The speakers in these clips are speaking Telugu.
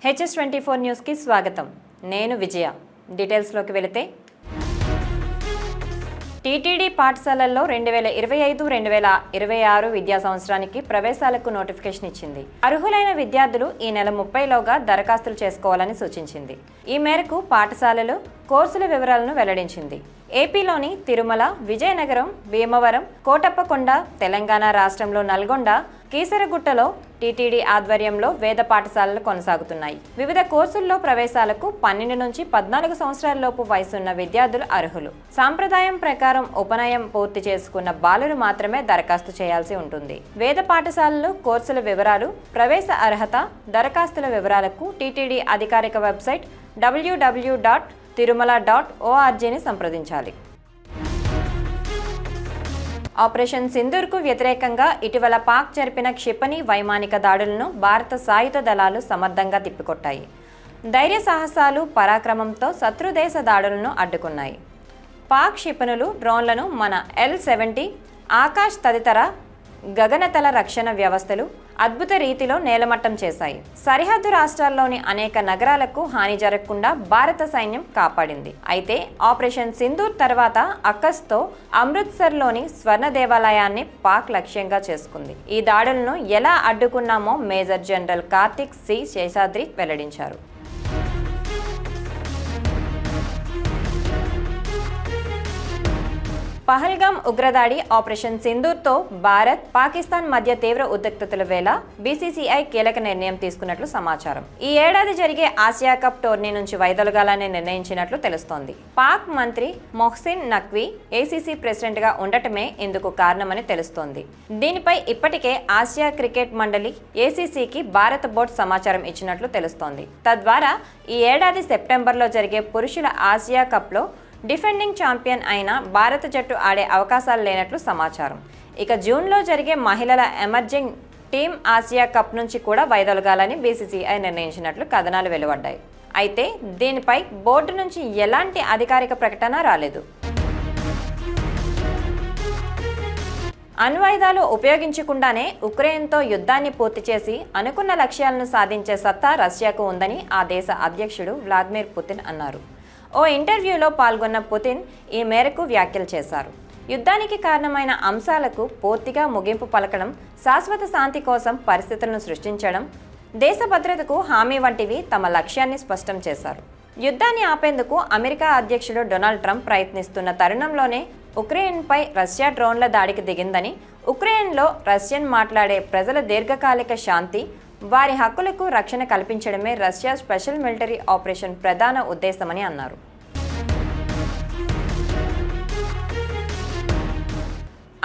HS24 న్యూస్కి స్వాగతం. నేను విజయ. డీటెయిల్స్లోకి వెళితే టీటీడీ పాఠశాలల్లో 2025-2026 విద్యా సంవత్సరానికి ప్రవేశాలకు నోటిఫికేషన్ ఇచ్చింది. అర్హులైన విద్యార్థులు ఈ నెల 30లోగా దరఖాస్తులు చేసుకోవాలని సూచించింది. ఈ మేరకు పాఠశాలలు కోర్సుల వివరాలను వెల్లడించింది. ఏపీలోని తిరుమల, విజయనగరం, భీమవరం, కోటప్పకొండ, తెలంగాణ రాష్ట్రంలో నల్గొండ, కీసరగుట్టలో టీటీడీ ఆధ్వర్యంలో వేద పాఠశాలలు కొనసాగుతున్నాయి. వివిధ కోర్సుల్లో ప్రవేశాలకు 12 నుంచి 14 సంవత్సరాలలోపు వయసున్న విద్యార్థులు అర్హులు. సాంప్రదాయం ప్రకారం ఉపనయనం పూర్తి చేసుకున్న బాలురు మాత్రమే దరఖాస్తు చేయాల్సి ఉంటుంది. వేద పాఠశాలలు కోర్సుల వివరాలు, ప్రవేశ అర్హత, దరఖాస్తుల వివరాలకు టీటీడీ అధికారిక వెబ్సైట్ www.tirumala.orgని సంప్రదించాలి. ఆపరేషన్ సింధూర్కు వ్యతిరేకంగా ఇటీవల పాక్ జరిపిన క్షిపణి వైమానిక దాడులను భారత సాయుధ దళాలు సమర్థంగా తిప్పికొట్టాయి. ధైర్య సాహసాలు, పరాక్రమంతో శత్రుదేశ దాడులను అడ్డుకున్నాయి. పాక్ క్షిపణులు, డ్రోన్లను మన L-70 ఆకాశ్ తదితర గగనతల రక్షణ వ్యవస్థలు అద్భుత రీతిలో నేలమట్టం చేశాయి. సరిహద్దు రాష్ట్రాల్లోని అనేక నగరాలకు హాని జరగకుండా భారత సైన్యం కాపాడింది. అయితే ఆపరేషన్ సింధూర్ తర్వాత అక్కస్తో అమృత్సర్లోని స్వర్ణ దేవాలయాన్ని పాక్ లక్ష్యంగా చేసుకుంది. ఈ దాడులను ఎలా అడ్డుకున్నామో major general Karthik C Seshadri వెల్లడించారు. పహల్గామ్ ఉగ్రదాడి, ఆపరేషన్ సింధూర్తో భారత్, పాకిస్తాన్ మధ్య తీవ్ర ఉద్రిక్తతల వేళ బీసీసీఐ కీలక నిర్ణయం తీసుకున్నట్లు సమాచారం. ఈ ఏడాది జరిగే ఆసియా కప్ టోర్నీ నుంచి వైదొలగాలని నిర్ణయించినట్లు తెలుస్తోంది. పాక్ మంత్రి మొహ్సిన్ నఖ్వీ ఏసీసీ ప్రెసిడెంట్ గా ఉండటమే ఇందుకు కారణమని తెలుస్తోంది. దీనిపై ఇప్పటికే ఆసియా క్రికెట్ మండలి ఏసీసీకి భారత బోర్డు సమాచారం ఇచ్చినట్లు తెలుస్తోంది. తద్వారా ఈ ఏడాది సెప్టెంబర్లో జరిగే పురుషుల ఆసియా కప్లో డిఫెండింగ్ ఛాంపియన్ అయిన భారత జట్టు ఆడే అవకాశాలు లేనట్లు సమాచారం. ఇక జూన్లో జరిగే మహిళల ఎమర్జింగ్ టీమ్ ఆసియా కప్ నుంచి కూడా వైదొలగాలని బీసీసీఐ నిర్ణయించినట్లు కథనాలు వెలువడ్డాయి. అయితే దీనిపై బోర్డు నుంచి ఎలాంటి అధికారిక ప్రకటన రాలేదు. అణ్వాయుధాలు ఉపయోగించకుండానే ఉక్రెయిన్తో యుద్ధాన్ని పూర్తి చేసి అనుకున్న లక్ష్యాలను సాధించే సత్తా రష్యాకు ఉందని ఆ దేశ అధ్యక్షుడు వ్లాదిమిర్ పుతిన్ అన్నారు. ఓ ఇంటర్వ్యూలో పాల్గొన్న పుతిన్ ఈ మేరకు వ్యాఖ్యలు చేశారు. యుద్ధానికి కారణమైన అంశాలకు పూర్తిగా ముగింపు పలకడం, శాశ్వత శాంతి కోసం పరిస్థితులను సృష్టించడం, దేశ భద్రతకు హామీ వంటివి తమ లక్ష్యాన్ని స్పష్టం చేశారు. యుద్ధాన్ని ఆపేందుకు అమెరికా అధ్యక్షుడు డొనాల్డ్ ట్రంప్ ప్రయత్నిస్తున్న తరుణంలోనే ఉక్రెయిన్పై రష్యా డ్రోన్ల దాడికి దిగిందని, ఉక్రెయిన్లో రష్యన్ మాట్లాడే ప్రజల దీర్ఘకాలిక శాంతి, వారి హక్కులకు రక్షణ కల్పించడమే రష్యా స్పెషల్ మిలిటరీ ఆపరేషన్ ప్రధాన ఉద్దేశమని అన్నారు.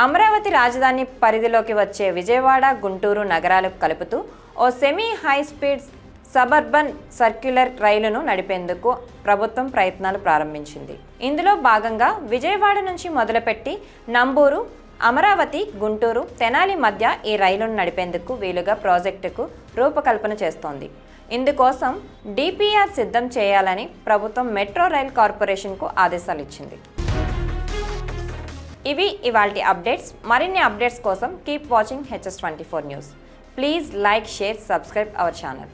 అమరావతి రాజధాని పరిధిలోకి వచ్చే విజయవాడ, గుంటూరు నగరాలకు కలుపుతూ ఓ semi high speed suburban circular రైలును నడిపేందుకు ప్రభుత్వం ప్రయత్నాలు ప్రారంభించింది. ఇందులో భాగంగా విజయవాడ నుంచి మొదలుపెట్టి నంబూరు, అమరావతి, గుంటూరు, తెనాలి మధ్య ఈ రైలును నడిపేందుకు వీలుగా ప్రాజెక్టుకు రూపకల్పన చేస్తోంది. ఇందుకోసం డిపిఆర్ సిద్ధం చేయాలని ప్రభుత్వం మెట్రో రైల్ కార్పొరేషన్కు ఆదేశాలు ఇచ్చింది. ఇవి ఇవాల్టి అప్డేట్స్. మరిన్ని అప్డేట్స్ కోసం keep watching HS24 news. Please like, share, subscribe our channel.